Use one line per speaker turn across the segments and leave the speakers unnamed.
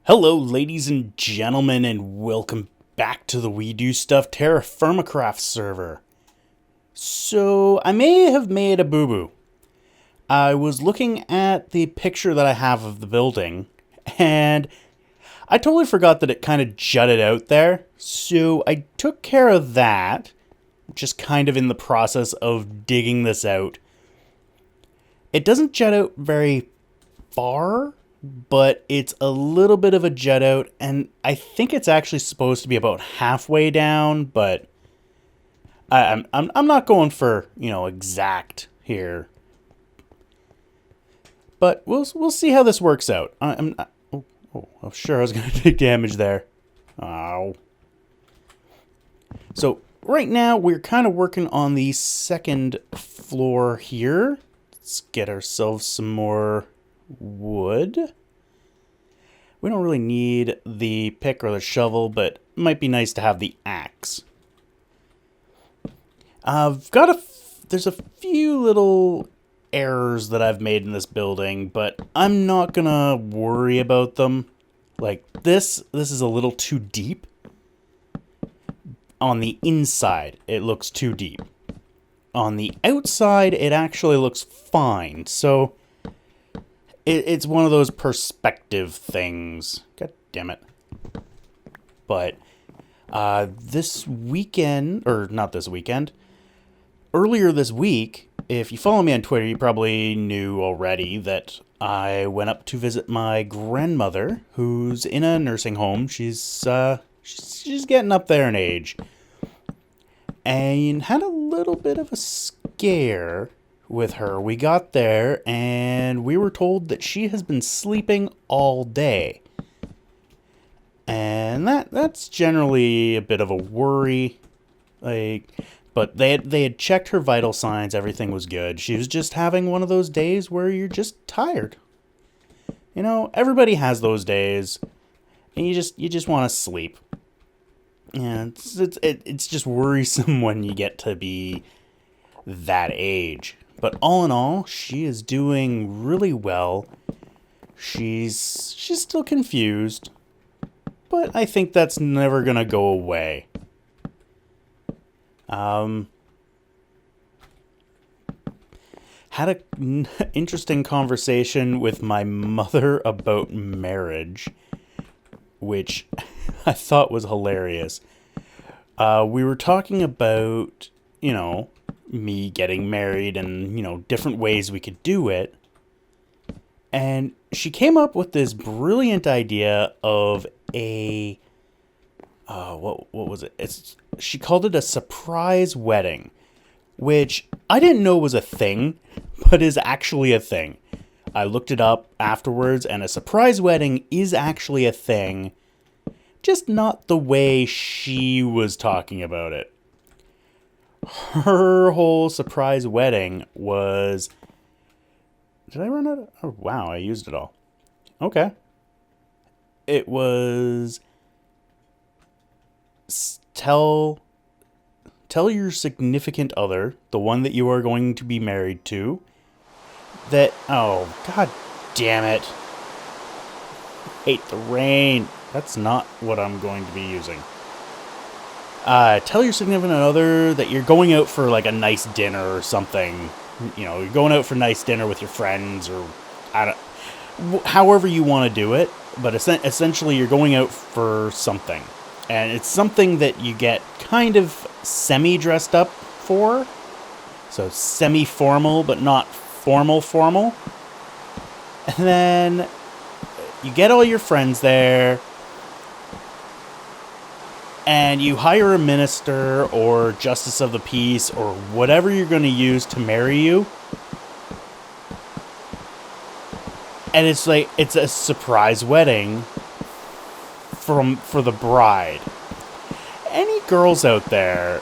Hello, ladies and gentlemen, and welcome back to the We Do Stuff TerraFirmaCraft server. So, I may have made a boo-boo. I was looking at the picture that I have of the building, and I totally forgot that it kind of jutted out there. So, I took care of that, just kind of in the process of digging this out. It doesn't jut out very far, but it's a little bit of a jut out, and I think it's actually supposed to be about halfway down, but I'm not going for, exact here. But we'll see how this works out. I'm sure I was going to take damage there. Ow. So right now we're kind of working on the second floor here. Let's get ourselves some more wood. We don't really need the pick or the shovel, but it might be nice to have the axe. There's a few little errors that I've made in this building, but I'm not gonna worry about them. Like this is a little too deep. On the inside, it looks too deep. On the outside, it actually looks fine. So it's one of those perspective things. God damn it. But this weekend, or not this weekend, earlier this week, if you follow me on Twitter, you probably knew already that I went up to visit my grandmother, who's in a nursing home. She's getting up there in age. And had a little bit of a scare with her. We got there and we were told that she has been sleeping all day. And that's generally a bit of a worry. But they had checked her vital signs, everything was good. She was just having one of those days where you're just tired. Everybody has those days and you just want to sleep. Yeah, it's just worrisome when you get to be that age. But all in all, she is doing really well. She's still confused, but I think that's never gonna go away. Had an interesting conversation with my mother about marriage, which I thought was hilarious. We were talking about, me getting married and, different ways we could do it. And she came up with this brilliant idea of what was it? She called it a surprise wedding, which I didn't know was a thing, but is actually a thing. I looked it up afterwards, and a surprise wedding is actually a thing, just not the way she was talking about it. Her whole surprise wedding was... Did I run out of... Oh, wow, I used it all. Okay. It was... Tell your significant other, the one that you are going to be married to, that... Oh, god damn it. Hate the rain. That's not what I'm going to be using. Tell your significant other that you're going out for like a nice dinner or something. You're going out for a nice dinner with your friends, or however you want to do it. But essentially, you're going out for something, and it's something that you get kind of semi-dressed up for. So semi-formal, but not formal. And then you get all your friends there, and you hire a minister or justice of the peace or whatever you're going to use to marry you. And it's a surprise wedding for the bride. Any girls out there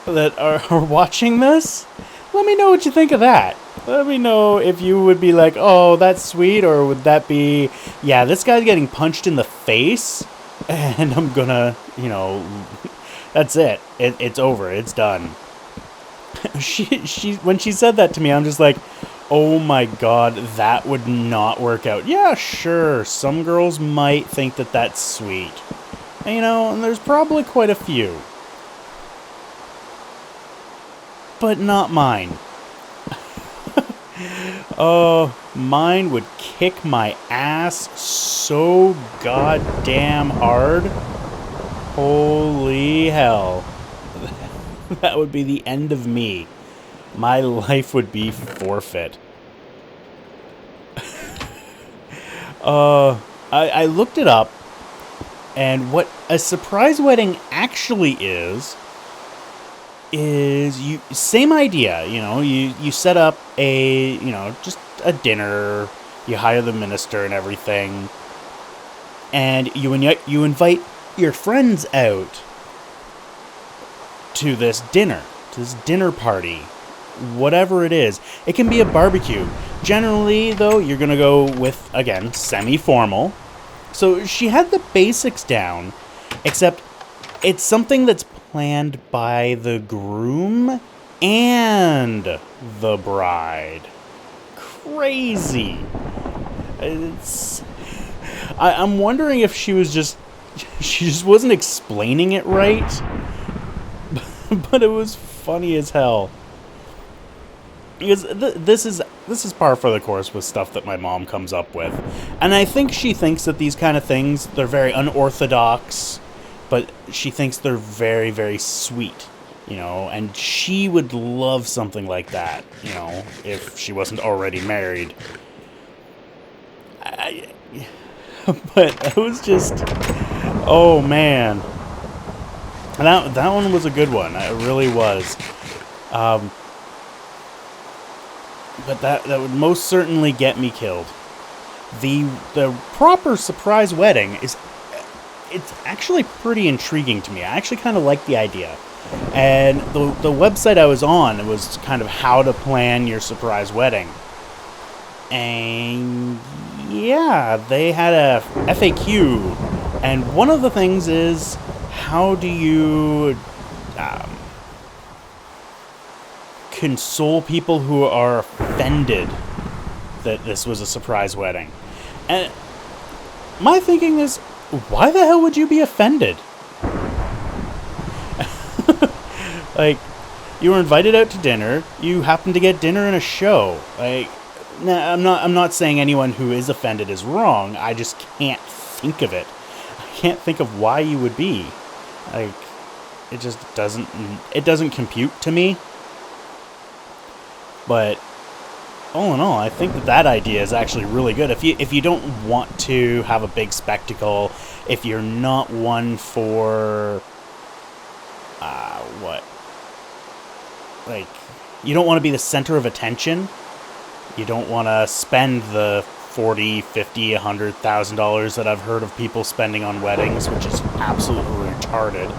that are watching this, let me know what you think of that. Let me know if you would be like, oh, that's sweet, or would that be, yeah, this guy's getting punched in the face, and I'm gonna, that's it. It's over. It's done. She when she said that to me, I'm just like, Oh my god, that would not work out. Yeah, sure, some girls might think that that's sweet. And, you know, and there's probably quite a few. But not mine. Oh, mine would kick my ass so goddamn hard. Holy hell. That would be the end of me. My life would be forfeit. I looked it up, and what a surprise wedding actually is you same idea, you know, you set up a, you know, just a dinner, you hire the minister and everything, and you invite your friends out to this dinner party, whatever it is. It can be a barbecue. Generally, though, you're gonna go with, again, semi-formal. So she had the basics down, except it's something that's planned by the groom and the bride. Crazy. I'm wondering if she just wasn't explaining it right. But it was funny as hell. Because this is par for the course with stuff that my mom comes up with. And I think she thinks that these kind of things, they're very unorthodox, but she thinks they're very, very sweet, you know, and she would love something like that, you know, if she wasn't already married. But it was just, oh man. That one was a good one. It really was. But that would most certainly get me killed. The proper surprise wedding it's actually pretty intriguing to me. I actually kind of like the idea. And the website I was on, it was kind of how to plan your surprise wedding. And yeah, they had a FAQ. And one of the things is, how do you console people who are offended that this was a surprise wedding? And my thinking is, why the hell would you be offended? Like, you were invited out to dinner, you happen to get dinner and a show. Like, nah, I'm not saying anyone who is offended is wrong. I just can't think of it. I can't think of why you would be. Like, it just doesn't compute to me. But all in all, I think that idea is actually really good. If you don't want to have a big spectacle, if you're not one for like, you don't want to be the center of attention, you don't want to spend the $40, $50, $100,000 that I've heard of people spending on weddings, which is absolutely retarded.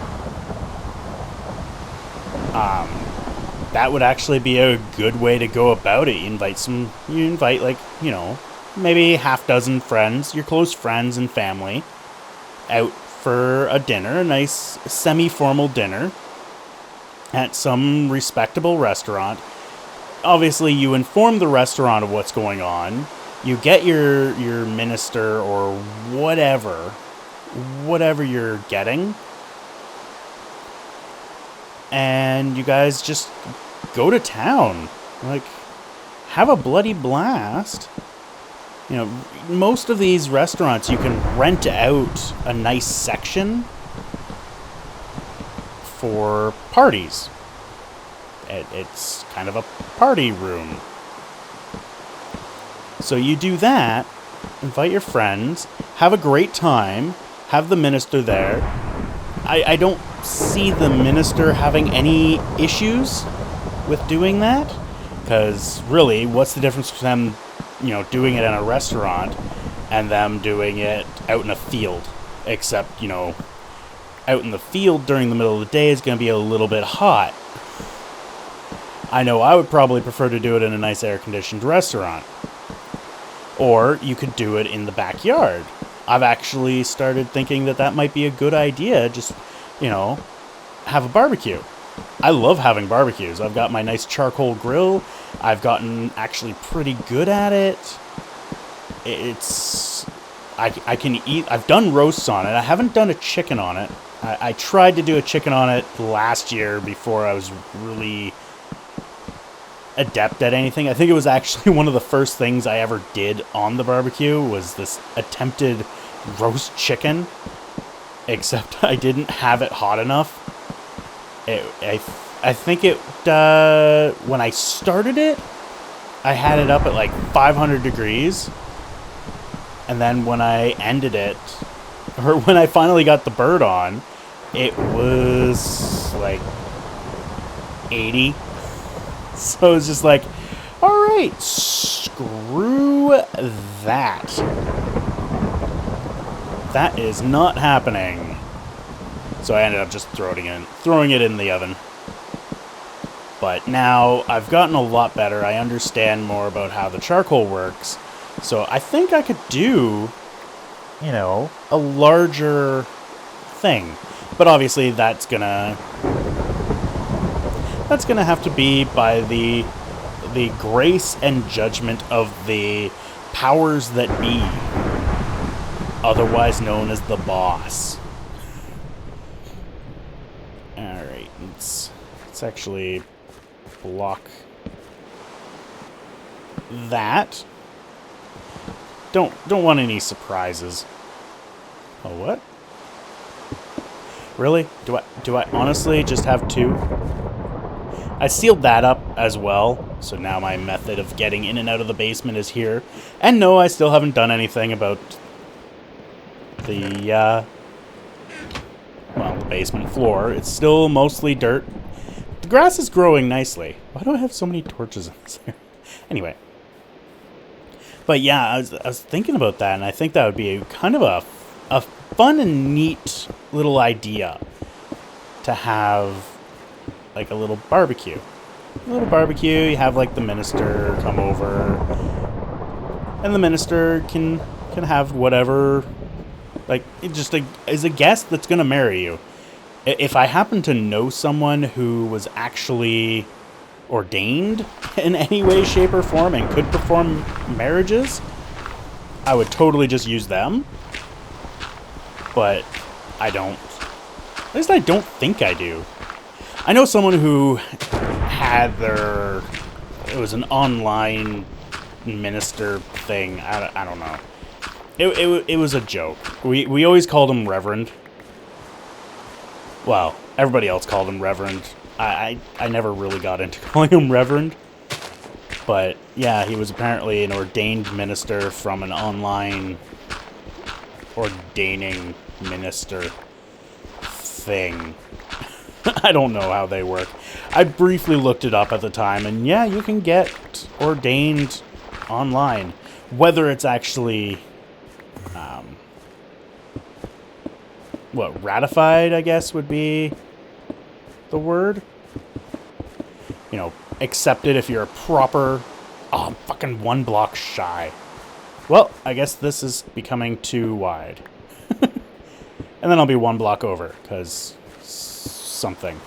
That would actually be a good way to go about it. You invite like, you know, maybe half dozen friends, your close friends and family, out for a dinner, a nice semi-formal dinner at some respectable restaurant. Obviously, you inform the restaurant of what's going on. You get your minister or whatever you're getting, and you guys just go to town. Like, have a bloody blast. You know, most of these restaurants, you can rent out a nice section for parties. It's kind of a party room. So you do that, invite your friends, have a great time, have the minister there. I don't see the minister having any issues with doing that, because really, what's the difference between them, you know, doing it in a restaurant and them doing it out in a field? Except, you know, out in the field during the middle of the day is going to be a little bit hot. I know I would probably prefer to do it in a nice air-conditioned restaurant. Or you could do it in the backyard. I've actually started thinking that might be a good idea. Just, you know, have a barbecue. I love having barbecues. I've got my nice charcoal grill. I've gotten actually pretty good at it. I can eat. I've done roasts on it. I haven't done a chicken on it. I tried to do a chicken on it last year before I was really adept at anything. I think it was actually one of the first things I ever did on the barbecue was this attempted roast chicken, except I didn't have it hot enough. I think it, when I started it, I had it up at like 500 degrees. And then when I ended it, or when I finally got the bird on, it was like 80. So it's just like, all right, screw that. That is not happening. So I ended up just throwing it in the oven. But now I've gotten a lot better. I understand more about how the charcoal works. So I think I could do, you know, a larger thing. But obviously that's gonna have to be by the grace and judgment of the powers that be, otherwise known as the boss. Alright, let's actually block that. Don't want any surprises. Oh, what? Really? Do I honestly just have two? I sealed that up as well, so now my method of getting in and out of the basement is here. And no, I still haven't done anything about the basement floor. It's still mostly dirt. The grass is growing nicely. Why do I have so many torches in this area? Anyway. But yeah, I was thinking about that, and I think that would be kind of a fun and neat little idea to have, like, a little barbecue. You have, like, the minister come over, and the minister can have whatever, like, it just is a guest that's gonna marry you. If I happen to know someone who was actually ordained in any way, shape, or form and could perform marriages, I would totally just use them. But I don't. At least I don't think I do. I know someone who had it was an online minister thing. I don't know. It was a joke. We always called him Reverend. Well, everybody else called him Reverend. I never really got into calling him Reverend. But yeah, he was apparently an ordained minister from an online ordaining minister thing. I don't know how they work. I briefly looked it up at the time, and yeah, you can get ordained online. Whether it's actually, ratified, I guess, would be the word. You know, accepted if you're a proper... Oh, I'm fucking one block shy. Well, I guess this is becoming too wide. And then I'll be one block over, because something.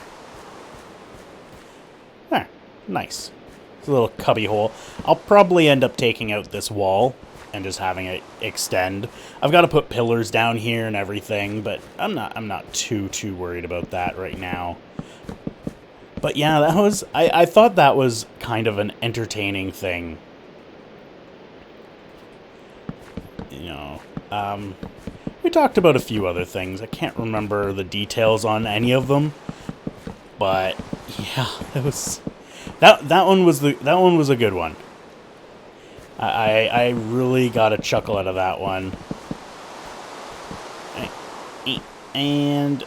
There, nice. It's a little cubby hole. I'll probably end up taking out this wall and just having it extend. I've got to put pillars down here and everything, but I'm not too worried about that right now. But yeah, that was I thought that was kind of an entertaining thing. You know, we talked about a few other things. I can't remember the details on any of them, but yeah, it was that one was a good one. I really got a chuckle out of that one. And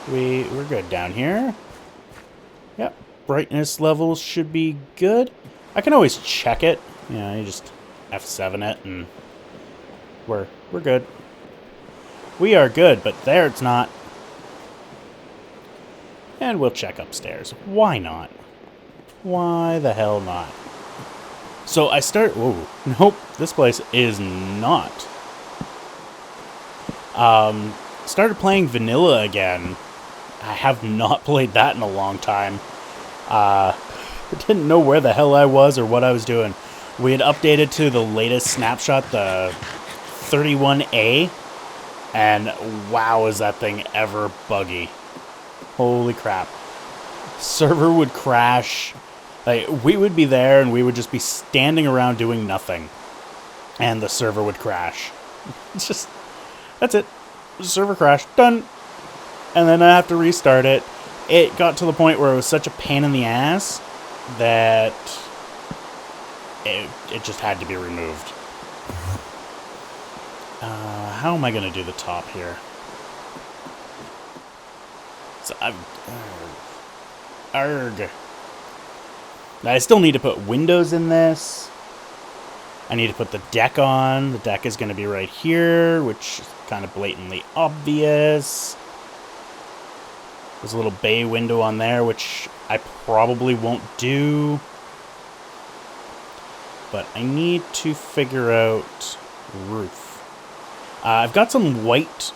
we're good down here. Yep, brightness levels should be good. I can always check it. Yeah, you just F7 it and we're good. We are good, but there it's not. And we'll check upstairs. Why not? Why the hell not? So I whoa, nope, this place is not. Started playing vanilla again I have not played that in a long time. I didn't know where the hell I was or what I was doing. We had updated to the latest snapshot, the 31A, and wow, is that thing ever buggy. Holy crap. Server would crash. Like, we would be there and we would just be standing around doing nothing. And the server would crash. It's just, that's it. Server crash, done. And then I have to restart it. It got to the point where it was such a pain in the ass that it just had to be removed. How am I going to do the top here? So Arg. I still need to put windows in this. I need to put the deck on. The deck is going to be right here, which is kind of blatantly obvious. There's a little bay window on there, which I probably won't do. But I need to figure out roof. I've got some white,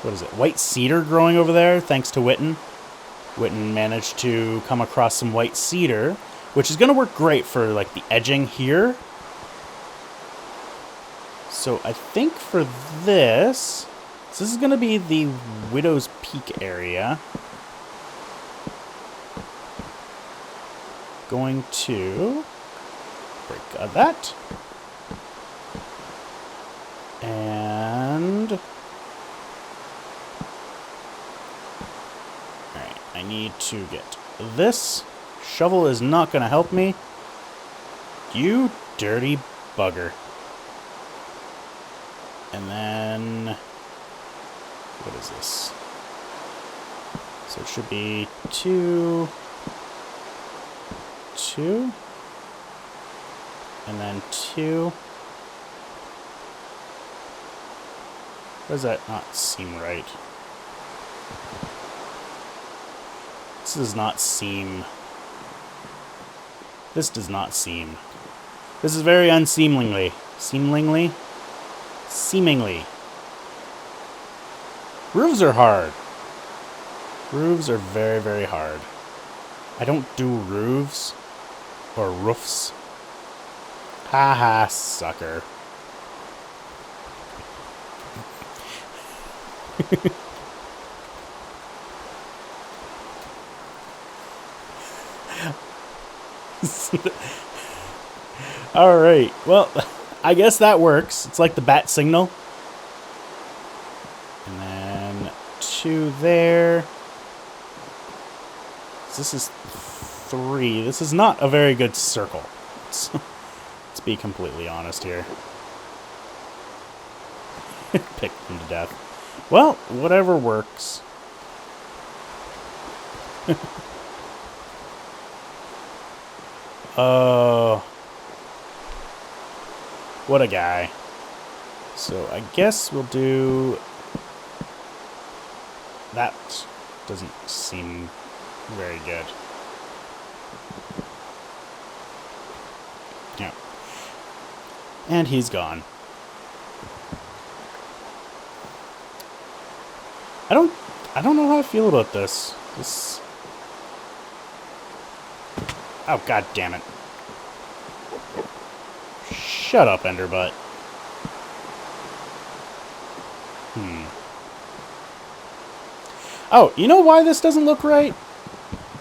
what is it? White cedar growing over there, thanks to Witten. Witten managed to come across some white cedar, which is going to work great for like the edging here. So I think for this, so this is going to be the Widow's Peak area. Going to break that. And alright, I need to get this. Shovel is not going to help me. You dirty bugger. And then what is this? So it should be 2, 2, and then 2. Why does that not seem right? This does not seem... This does not seem... This is very unseemingly. Seemingly? Seemingly. Roofs are hard. Roofs are very, very hard. I don't do roofs. Or roofs. Haha, sucker. Alright, well, I guess that works. It's like the bat signal. And then 2 there. So this is 3. This is not a very good circle. Let's be completely honest here. Picked them to death. Well, whatever works. What a guy. So I guess we'll do... That doesn't seem very good. Yeah. And he's gone. I don't know how I feel about this. Oh, god damn it. Shut up, Enderbutt. Oh, you know why this doesn't look right?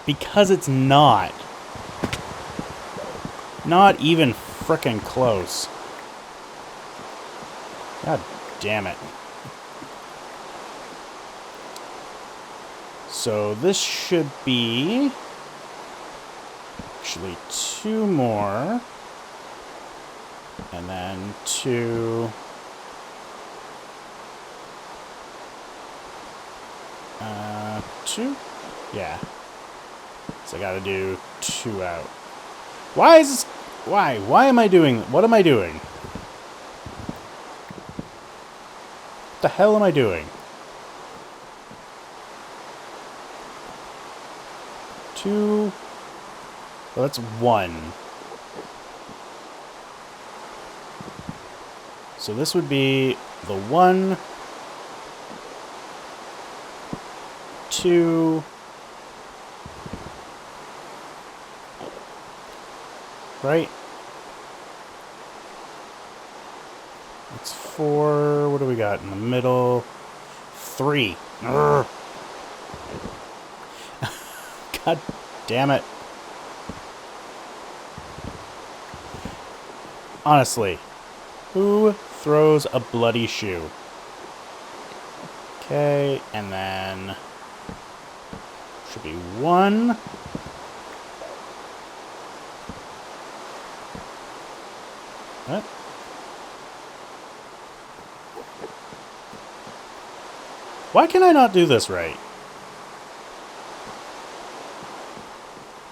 Because it's not. Not even frickin' close. God damn it. So this should be actually 2 more. And then 2. 2? Yeah. So I gotta do 2 out. Why is this? Why? Why am I doing? What am I doing? What the hell am I doing? 2. Well, that's 1. So this would be the 1. 2. Right? It's 4. What do we got in the middle? 3. Urgh. God damn it. Honestly, who throws a bloody shoe? Okay, and then should be 1. What? Why can I not do this right?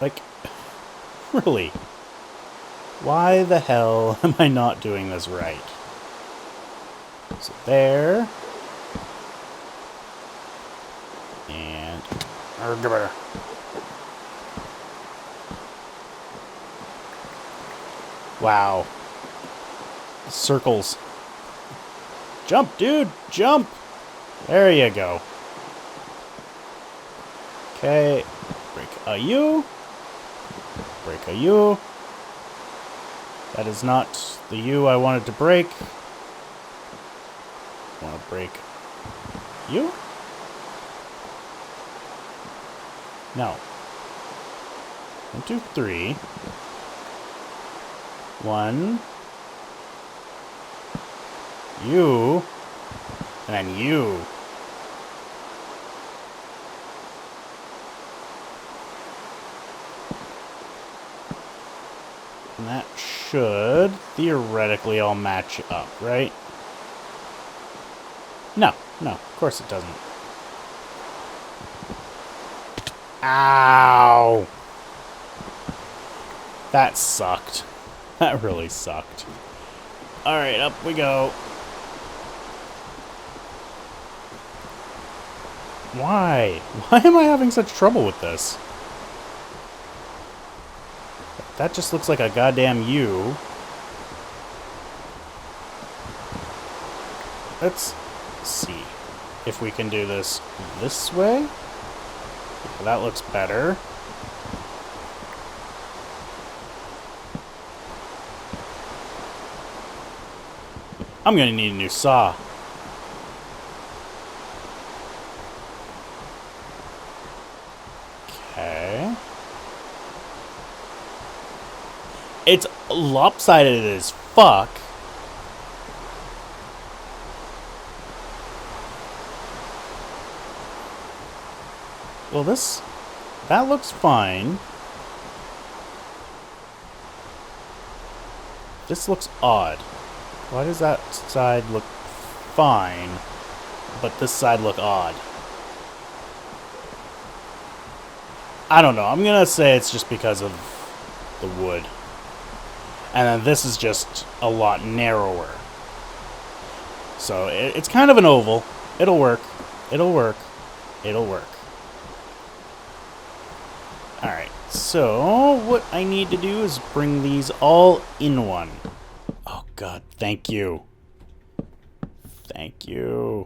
Like, really? Why the hell am I not doing this right? So there. And... Wow. Circles. Jump, dude! Jump! There you go. Okay. Break a U. Break a U. That is not the U I wanted to break. I want to break U? No. 1, 2, 3. 1. U. And then U. And that should theoretically all match up, right? No, of course it doesn't. Ow! That sucked. That really sucked. Alright, up we go. Why? Why am I having such trouble with this? That just looks like a goddamn U. Let's see if we can do this way. That looks better. I'm gonna need a new saw. Okay. It's lopsided as fuck. Well, that looks fine. This looks odd. Why does that side look fine, but this side look odd? I don't know. I'm gonna say it's just because of the wood. And then this is just a lot narrower. So it's kind of an oval. It'll work. It'll work. It'll work. Alright, so what I need to do is bring these all in one. Oh god, thank you. Thank you.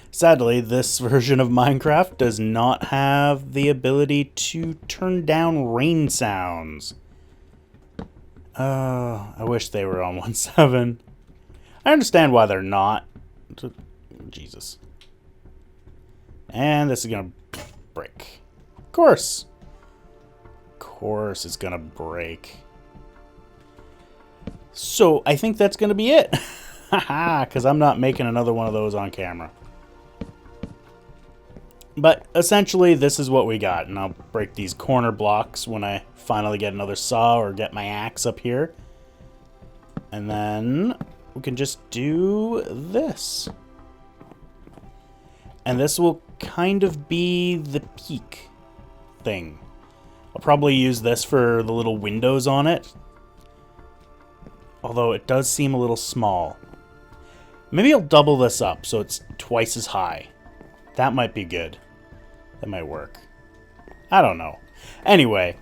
Sadly, this version of Minecraft does not have the ability to turn down rain sounds. I wish they were on 1.7. I understand why they're not. Jesus. And this is gonna break. Of course. Of course it's gonna break. So, I think that's gonna be it. Haha, because I'm not making another one of those on camera. But, essentially, this is what we got. And I'll break these corner blocks when I finally get another saw or get my axe up here. And then we can just do this. And this will kind of be the peak thing. I'll probably use this for the little windows on it. Although it does seem a little small. Maybe I'll double this up so it's twice as high. That might be good. That might work. I don't know. Anyway,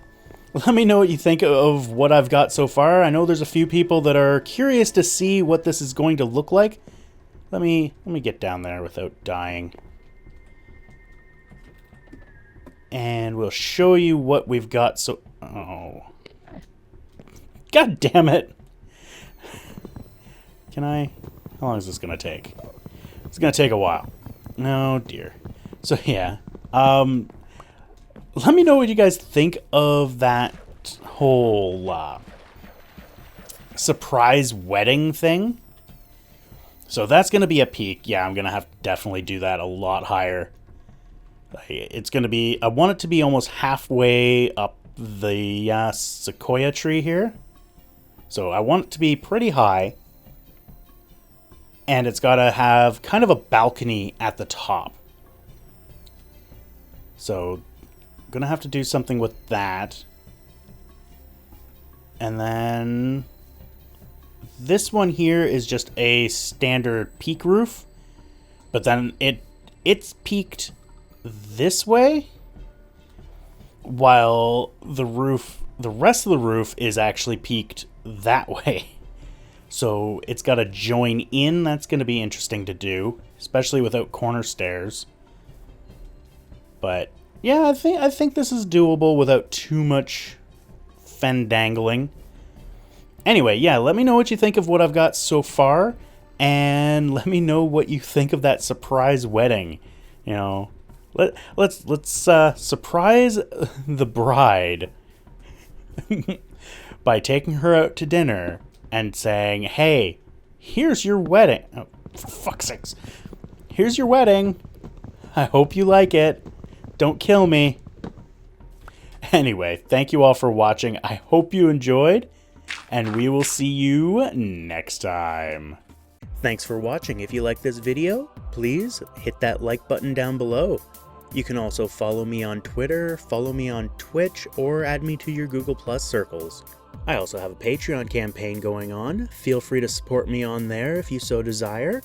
let me know what you think of what I've got so far. I know there's a few people that are curious to see what this is going to look like. Let me get down there without dying. And we'll show you what we've got. So, oh, God damn it. Can I? How long is this going to take? It's going to take a while. Oh, dear. So, yeah. Let me know what you guys think of that whole surprise wedding thing. So that's going to be a peak. Yeah, I'm going to have to definitely do that a lot higher. It's going to be... I want it to be almost halfway up the sequoia tree here. So I want it to be pretty high. And it's got to have kind of a balcony at the top. So I'm going to have to do something with that. And then this one here is just a standard peak roof. But then it's peaked this way, while the rest of the roof is actually peaked that way. So it's got to join in. That's going to be interesting to do, especially without corner stairs. But yeah, I think this is doable without too much fendangling. Anyway, yeah, let me know what you think of what I've got so far, and let me know what you think of that surprise wedding. You know, let's surprise the bride by taking her out to dinner and saying, "Hey, here's your wedding. Oh, for fuck's sakes. Here's your wedding. I hope you like it. Don't kill me." Anyway, thank you all for watching. I hope you enjoyed, and we will see you next time. Thanks for watching. If you like this video, please hit that like button down below. You can also follow me on Twitter, follow me on Twitch, or add me to your Google Plus circles. I also have a Patreon campaign going on. Feel free to support me on there if you so desire.